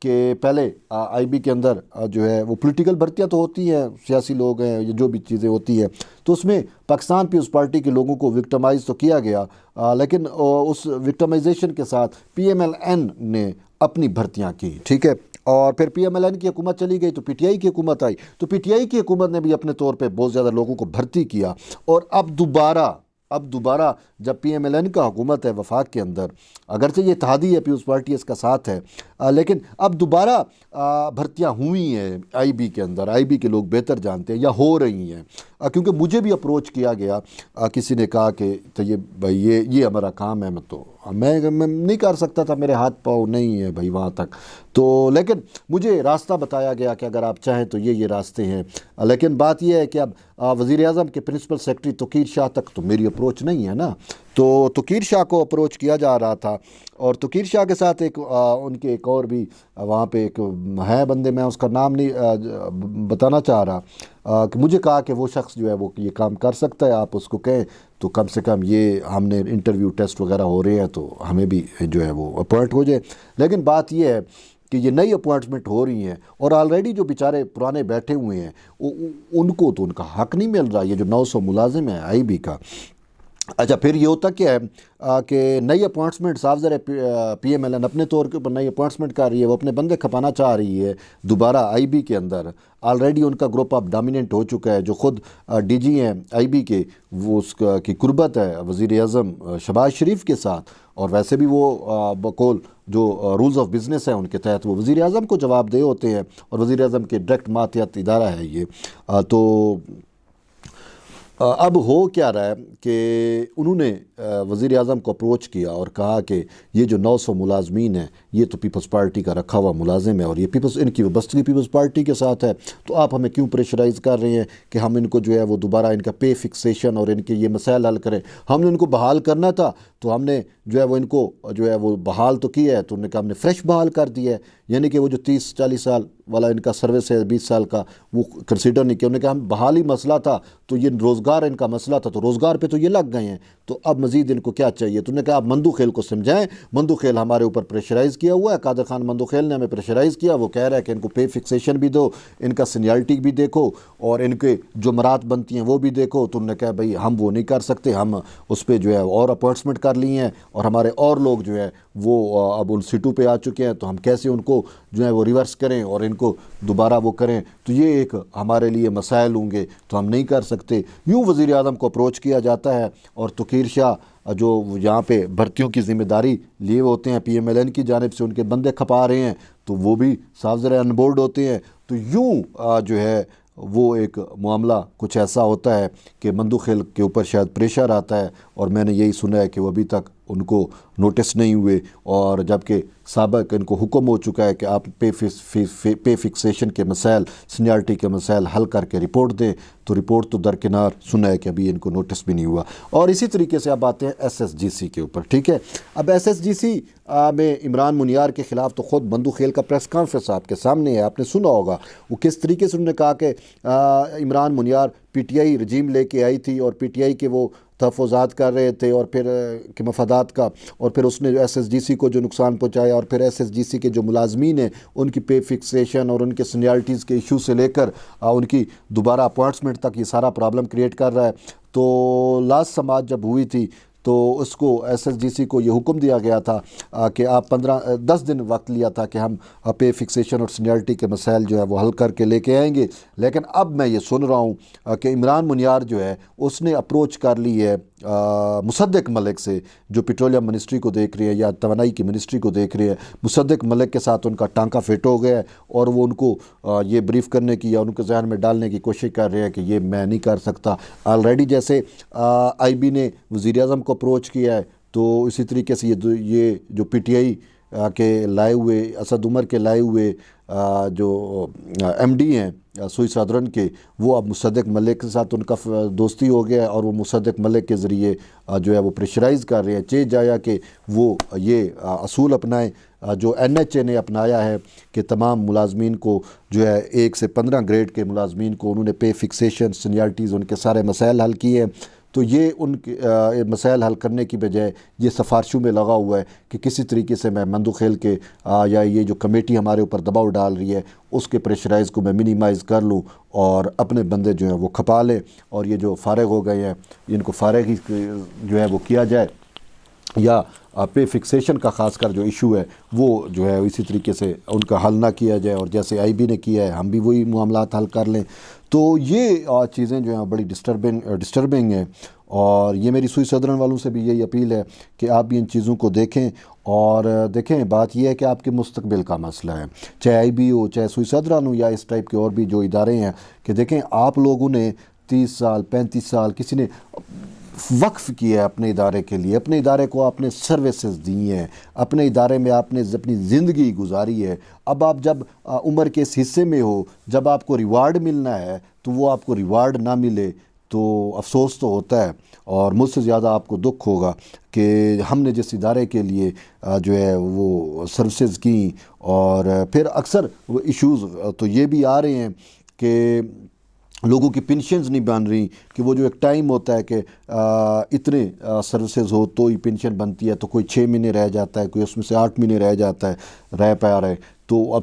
کہ پہلے آئی بی کے اندر جو ہے وہ پولیٹیکل بھرتیاں تو ہوتی ہیں، سیاسی لوگ ہیں، یہ جو بھی چیزیں ہوتی ہیں، تو اس میں پاکستان پیپلز پارٹی کے لوگوں کو وکٹمائز تو کیا گیا، لیکن اس وکٹمائزیشن کے ساتھ پی ایم ایل این نے اپنی بھرتیاں کی، ٹھیک ہے، اور پھر پی ایم ایل این کی حکومت چلی گئی تو پی ٹی آئی کی حکومت آئی، تو پی ٹی آئی کی حکومت نے بھی اپنے طور پہ بہت زیادہ لوگوں کو بھرتی کیا، اور اب دوبارہ جب پی ایم ایل این کا حکومت ہے وفاق کے اندر، اگرچہ یہ اتحادی ہے، پیپلز پارٹی اس کا ساتھ ہے، لیکن اب دوبارہ بھرتیاں ہوئی ہیں آئی بی کے اندر، آئی بی کے لوگ بہتر جانتے ہیں یا ہو رہی ہیں، کیونکہ مجھے بھی اپروچ کیا گیا، کسی نے کہا کہ طیب بھائی یہ ہمارا کام ہے، میں نہیں کر سکتا تھا، میرے ہاتھ پاؤں نہیں ہے بھائی وہاں تک، تو لیکن مجھے راستہ بتایا گیا کہ اگر آپ چاہیں تو یہ راستے ہیں، لیکن بات یہ ہے کہ اب وزیر اعظم کے پرنسپل سیکرٹری توقیر شاہ تک تو میری اپروچ نہیں ہے نا، تو توقیر شاہ کو اپروچ کیا جا رہا تھا، اور توقیر شاہ کے ساتھ ان کے ایک اور بھی وہاں پہ ایک ہے بندے، میں اس کا نام نہیں بتانا چاہ رہا، کہ مجھے کہا کہ وہ شخص جو ہے وہ یہ کام کر سکتا ہے، آپ اس کو کہیں تو کم سے کم یہ ہم نے انٹرویو ٹیسٹ وغیرہ ہو رہے ہیں تو ہمیں بھی جو ہے وہ اپوائنٹ ہو جائے، لیکن بات یہ ہے کہ یہ نئی اپوائنٹمنٹ ہو رہی ہیں، اور آلریڈی جو بیچارے پرانے بیٹھے ہوئے ہیں ان کو تو ان کا حق نہیں مل رہا، یہ جو 900 ملازم ہیں آئی بی کا۔ اچھا، پھر یہ ہوتا کیا ہے کہ نئی اپوائنٹمنٹ صاف ظاہر پی ایم ایل این اپنے طور کے اوپر نئی اپوائنٹمنٹ کر رہی ہے، وہ اپنے بندے کھپانا چاہ رہی ہے دوبارہ آئی بی کے اندر، آلریڈی ان کا گروپ اب ڈومیننٹ ہو چکا ہے، جو خود ڈی جی ہیں آئی بی کے، وہ اس کی قربت ہے وزیر اعظم شہباز شریف کے ساتھ، اور ویسے بھی وہ بقول جو رولز آف بزنس ہیں ان کے تحت وہ وزیر اعظم کو جواب دہ ہوتے ہیں، اور وزیر اعظم کے ڈائریکٹ ماتحت ادارہ ہے یہ، تو اب ہو کیا رہا ہے کہ انہوں نے وزیر اعظم کو اپروچ کیا اور کہا کہ یہ جو 900 ملازمین ہیں یہ تو پیپلز پارٹی کا رکھا ہوا ملازم ہے، اور یہ ان کی وابستگی پیپلز پارٹی کے ساتھ ہے، تو آپ ہمیں کیوں پریشرائز کر رہے ہیں کہ ہم ان کو جو ہے وہ دوبارہ ان کا پے فکسیشن اور ان کے یہ مسائل حل کریں، ہم نے ان کو بحال کرنا تھا تو ہم نے جو ہے وہ ان کو جو ہے وہ بحال تو کیا ہے، تو انہوں نے کہا ہم نے فریش بحال کر دیا ہے، یعنی کہ وہ جو 30-40 سال والا ان کا سروس ہے 20 سال کا وہ کنسیڈر نہیں کیا، انہوں نے کہا ہم بحالی مسئلہ تھا تو یہ روزگار ان کا مسئلہ تھا، تو روزگار پہ تو یہ لگ گئے ہیں، تو اب مزید ان کو کیا چاہیے، تو انہوں نے کہا آپ مندو خیل کو سمجھائیں، مندو خیل ہمارے اوپر پریشرائز کیا ہوا ہے، قادر خان مندو خیل نے ہمیں پریشرائز کیا، وہ کہہ رہا ہے کہ ان کو پے فکسیشن بھی دو، ان کا سینیارٹی بھی دیکھو، اور ان کے جو مرات بنتی ہیں وہ بھی دیکھو، تو انہوں نے کہا بھائی ہم وہ نہیں کر سکتے، ہم اس پہ جو ہے اور اپوائنٹمنٹ کر لی ہیں، اور ہمارے اور لوگ جو ہے وہ اب ان سیٹوں پہ آ چکے ہیں، تو ہم کیسے ان کو جو ہے وہ ریورس کریں اور ان کو دوبارہ وہ کریں، تو یہ ایک ہمارے لیے مسائل ہوں گے، تو ہم نہیں کر سکتے، یوں وزیر اعظم کو اپروچ کیا جاتا ہے، اور توقیر شاہ جو یہاں پہ بھرتیوں کی ذمہ داری لیے ہوتے ہیں پی ایم ایل این کی جانب سے، ان کے بندے کھپا رہے ہیں، تو وہ بھی صاف ذرا ان بورڈ ہوتے ہیں، تو یوں جو ہے وہ ایک معاملہ کچھ ایسا ہوتا ہے کہ مندو خیل کے اوپر شاید پریشر آتا ہے، اور میں نے یہی سنا ہے کہ وہ ابھی تک ان کو نوٹس نہیں ہوئے، اور جبکہ سابق ان کو حکم ہو چکا ہے کہ آپ پے فکسیشن کے مسائل، سینیارٹی کے مسائل حل کر کے رپورٹ دیں، تو رپورٹ تو درکنار، سنا ہے کہ ابھی ان کو نوٹس بھی نہیں ہوا۔ اور اسی طریقے سے اب آتے ہیں ایس ایس جی سی کے اوپر، ٹھیک ہے، اب ایس ایس جی سی میں عمران منیار کے خلاف تو خود مندو خیل کا پریس کانفرنس آپ کے سامنے ہے، آپ نے سنا ہوگا وہ کس طریقے سے انہوں نے کہا کہ عمران منیار پی ٹی آئی رجیم لے کے آئی تھی، اور پی ٹی آئی کے وہ تحفظات کر رہے تھے، اور پھر کے مفادات کا، اور پھر اس نے ایس ایس جی سی کو جو نقصان پہنچایا، اور پھر ایس ایس جی سی کے جو ملازمین ہیں ان کی پے فکسیشن اور ان کے سینیارٹیز کے ایشو سے لے کر ان کی دوبارہ اپوائنٹمنٹ تک یہ سارا پرابلم کریٹ کر رہا ہے۔ تو لاسٹ سماعت جب ہوئی تھی تو اس کو ایس ایس جی سی کو یہ حکم دیا گیا تھا کہ آپ 10 دن وقت لیا تھا کہ ہم پے فکسیشن اور سینیارٹی کے مسائل جو ہے وہ حل کر کے لے کے آئیں گے، لیکن اب میں یہ سن رہا ہوں کہ عمران منیار جو ہے اس نے اپروچ کر لی ہے مصدق ملک سے، جو پیٹرولیم منسٹری کو دیکھ رہی ہے یا توانائی کی منسٹری کو دیکھ رہی ہے، مصدق ملک کے ساتھ ان کا ٹانکا فٹ ہو گیا ہے، اور وہ ان کو یہ بریف کرنے کی یا ان کے ذہن میں ڈالنے کی کوشش کر رہے ہیں کہ یہ میں نہیں کر سکتا۔ آلریڈی جیسے آئی بی نے وزیر اعظم کو اپروچ کیا ہے، تو اسی طریقے سے یہ جو پی ٹی آئی کے لائے ہوئے اسد عمر کے لائے ہوئے جو ایم ڈی ہیں سوئی صدرن کے، وہ اب مصدق ملک کے ساتھ ان کا دوستی ہو گیا ہے، اور وہ مصدق ملک کے ذریعے جو ہے وہ پریشرائز کر رہے ہیں، چیز جایا کہ وہ یہ اصول اپنائیں جو این ایچ اے نے اپنایا ہے کہ تمام ملازمین کو جو ہے 1 سے 15 گریڈ کے ملازمین کو انہوں نے پے فکسیشن، سینیارٹیز، ان کے سارے مسائل حل کیے ہیں۔ تو یہ ان کے مسائل حل کرنے کی بجائے یہ سفارشوں میں لگا ہوا ہے کہ کسی طریقے سے میں مندوخیل کے یا یہ جو کمیٹی ہمارے اوپر دباؤ ڈال رہی ہے اس کے پریشرائز کو میں منیمائز کر لوں اور اپنے بندے جو ہیں وہ کھپا لیں، اور یہ جو فارغ ہو گئے ہیں ان کو فارغ ہی جو ہے وہ کیا جائے، یا پے فکسیشن کا خاص کر جو ایشو ہے وہ جو ہے اسی طریقے سے ان کا حل نہ کیا جائے، اور جیسے آئی بی نے کیا ہے ہم بھی وہی معاملات حل کر لیں۔ تو یہ چیزیں جو ہیں بڑی ڈسٹربنگ ہیں، اور یہ میری سوئی صدرن والوں سے بھی یہی اپیل ہے کہ آپ بھی ان چیزوں کو دیکھیں، اور دیکھیں بات یہ ہے کہ آپ کے مستقبل کا مسئلہ ہے، چاہے آئی بی ہو، چاہے سوئی صدرن ہو، یا اس ٹائپ کے اور بھی جو ادارے ہیں، کہ دیکھیں آپ لوگوں نے 30 سال 35 سال کسی نے وقف کیا ہے اپنے ادارے کے لیے، اپنے ادارے کو آپ نے سروسز دی ہیں، اپنے ادارے میں آپ نے اپنی زندگی گزاری ہے۔ اب آپ جب عمر کے اس حصے میں ہو، جب آپ کو ریوارڈ ملنا ہے تو وہ آپ کو ریوارڈ نہ ملے تو افسوس تو ہوتا ہے، اور مجھ سے زیادہ آپ کو دکھ ہوگا کہ ہم نے جس ادارے کے لیے جو ہے وہ سروسز کی، اور پھر اکثر وہ ایشوز تو یہ بھی آ رہے ہیں کہ لوگوں کی پینشنز نہیں بن رہی، کہ وہ جو ایک ٹائم ہوتا ہے کہ اتنے سروسز ہو تو ہی پینشن بنتی ہے، تو کوئی 6 مہینے رہ جاتا ہے، کوئی اس میں سے 8 مہینے رہ جاتا ہے، رہ پا رہے، تو اب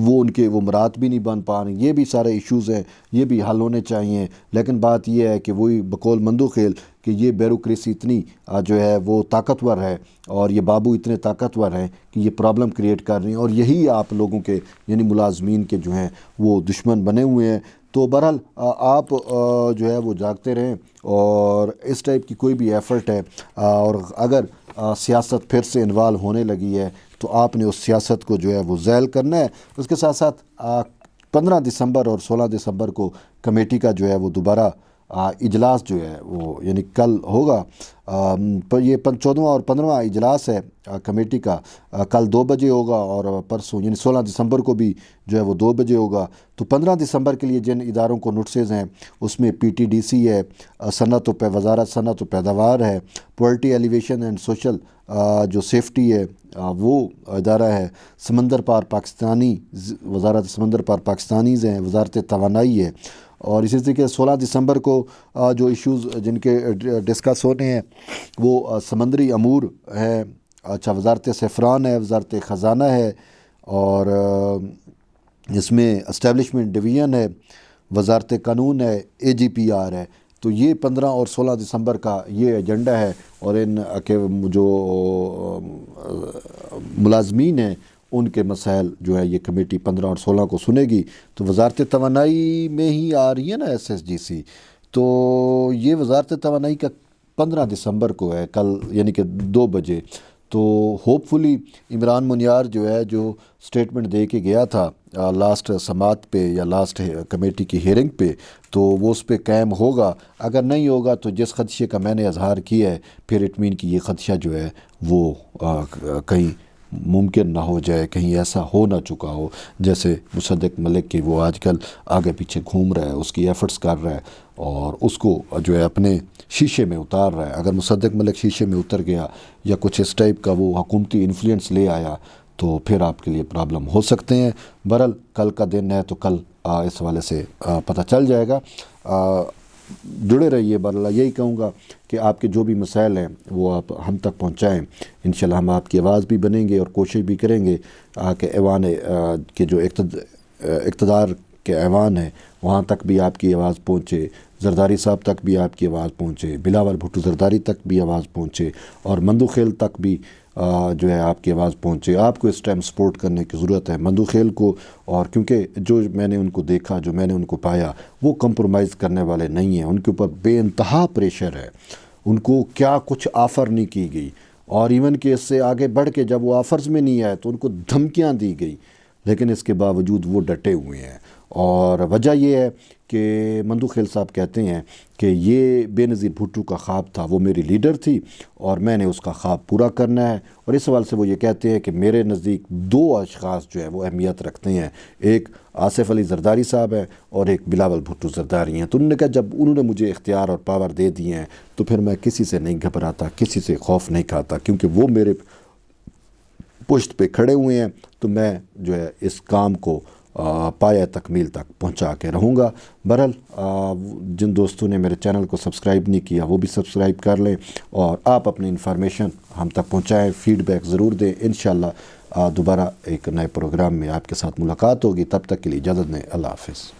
وہ ان کے وہ مراد بھی نہیں بن پا رہی۔ یہ بھی سارے ایشوز ہیں، یہ بھی حل ہونے چاہیے، لیکن بات یہ ہے کہ وہی بقول مندوخیل کہ یہ بیوروکریسی اتنی جو ہے وہ طاقتور ہے، اور یہ بابو اتنے طاقتور ہیں کہ یہ پرابلم کریٹ کر رہی ہیں، اور یہی آپ لوگوں کے یعنی ملازمین کے جو ہیں وہ دشمن بنے ہوئے ہیں۔ تو بہرحال آپ جو ہے وہ جاگتے رہیں، اور اس ٹائپ کی کوئی بھی ایفرٹ ہے، اور اگر سیاست پھر سے انوالو ہونے لگی ہے تو آپ نے اس سیاست کو جو ہے وہ ذیل کرنا ہے۔ اس کے ساتھ ساتھ 15 دسمبر اور 16 دسمبر کو کمیٹی کا جو ہے وہ دوبارہ اجلاس جو ہے وہ یعنی کل ہوگا، یہ 14واں اور 15واں اجلاس ہے کمیٹی کا، کل 2 بجے ہوگا، اور پرسوں یعنی 16 دسمبر کو بھی جو ہے وہ 2 بجے ہوگا۔ تو 15 دسمبر کے لیے جن اداروں کو نوٹسز ہیں اس میں پی ٹی ڈی سی ہے، وزارت صنعت و پیداوار ہے، پورٹی ایلیویشن اینڈ سوشل جو سیفٹی ہے وہ ادارہ ہے، سمندر پار پاکستانی وزارت سمندر پار پاکستانیز ہیں، وزارت توانائی ہے، اور اسی طریقے 16 دسمبر کو جو ایشوز جن کے ڈسکس ہونے ہیں وہ سمندری امور ہے، اچھا وزارت سیفران ہے، وزارت خزانہ ہے، اور اس میں اسٹیبلشمنٹ ڈویژن ہے، وزارت قانون ہے، اے جی پی آر ہے۔ تو یہ 15 اور 16 دسمبر کا یہ ایجنڈا ہے، اور ان کے جو ملازمین ہیں ان کے مسائل جو ہے یہ کمیٹی 15 اور 16 کو سنے گی۔ تو وزارت توانائی میں ہی آ رہی ہے نا SSGC، تو یہ وزارت توانائی کا 15 دسمبر کو ہے، کل یعنی کہ 2 بجے۔ تو ہوپ فلی عمران منیار جو ہے جو سٹیٹمنٹ دے کے گیا تھا لاسٹ سماعت پہ یا لاسٹ کمیٹی کی ہیئرنگ پہ، تو وہ اس پہ قائم ہوگا۔ اگر نہیں ہوگا تو جس خدشے کا میں نے اظہار کیا ہے پھر اٹمین کی یہ خدشہ جو ہے وہ کہیں ممکن نہ ہو جائے، کہیں ایسا ہو نہ چکا ہو جیسے مصدق ملک کی وہ آج کل آگے پیچھے گھوم رہا ہے، اس کی ایفرٹس کر رہا ہے اور اس کو جو ہے اپنے شیشے میں اتار رہا ہے۔ اگر مصدق ملک شیشے میں اتر گیا یا کچھ اس ٹائپ کا وہ حکومتی انفلوئنس لے آیا تو پھر آپ کے لیے پرابلم ہو سکتے ہیں۔ بہرحال کل کا دن ہے تو کل اس حوالے سے پتہ چل جائے گا۔ جڑے رہیے۔ بہرحال یہی کہوں گا کہ آپ کے جو بھی مسائل ہیں وہ آپ ہم تک پہنچائیں، انشاءاللہ ہم آپ کی آواز بھی بنیں گے اور کوشش بھی کریں گے کہ ایوان کے جو اقتدار کے ایوان ہے وہاں تک بھی آپ کی آواز پہنچے، زرداری صاحب تک بھی آپ کی آواز پہنچے، بلاول بھٹو زرداری تک بھی آواز پہنچے، اور مندوخیل تک بھی جو ہے آپ کی آواز پہنچے۔ آپ کو اس ٹائم سپورٹ کرنے کی ضرورت ہے مندوخیل کو، اور کیونکہ جو میں نے ان کو دیکھا، جو میں نے ان کو پایا، وہ کمپرومائز کرنے والے نہیں ہیں۔ ان کے اوپر بے انتہا پریشر ہے، ان کو کیا کچھ آفر نہیں کی گئی، اور ایون کہ اس سے آگے بڑھ کے جب وہ آفرز میں نہیں آئے تو ان کو دھمکیاں دی گئی، لیکن اس کے باوجود وہ ڈٹے ہوئے ہیں۔ اور وجہ یہ ہے کہ مندوخیل صاحب کہتے ہیں کہ یہ بے نظیر بھٹو کا خواب تھا، وہ میری لیڈر تھی اور میں نے اس کا خواب پورا کرنا ہے، اور اس حوالے سے وہ یہ کہتے ہیں کہ میرے نزدیک 2 اشخاص جو ہے وہ اہمیت رکھتے ہیں، ایک آصف علی زرداری صاحب ہے اور ایک بلاول بھٹو زرداری ہیں۔ تو انہوں نے کہا جب انہوں نے مجھے اختیار اور پاور دے دیے ہیں تو پھر میں کسی سے نہیں گھبراتا، کسی سے خوف نہیں کھاتا، کیونکہ وہ میرے پشت پہ کھڑے ہوئے ہیں، تو میں جو ہے اس کام کو پایہ تکمیل تک پہنچا کے رہوں گا۔ بہرحال جن دوستوں نے میرے چینل کو سبسکرائب نہیں کیا وہ بھی سبسکرائب کر لیں، اور آپ اپنی انفارمیشن ہم تک پہنچائیں، فیڈ بیک ضرور دیں۔ انشاءاللہ دوبارہ ایک نئے پروگرام میں آپ کے ساتھ ملاقات ہوگی، تب تک کے لیے اجازت دیں۔ اللہ حافظ۔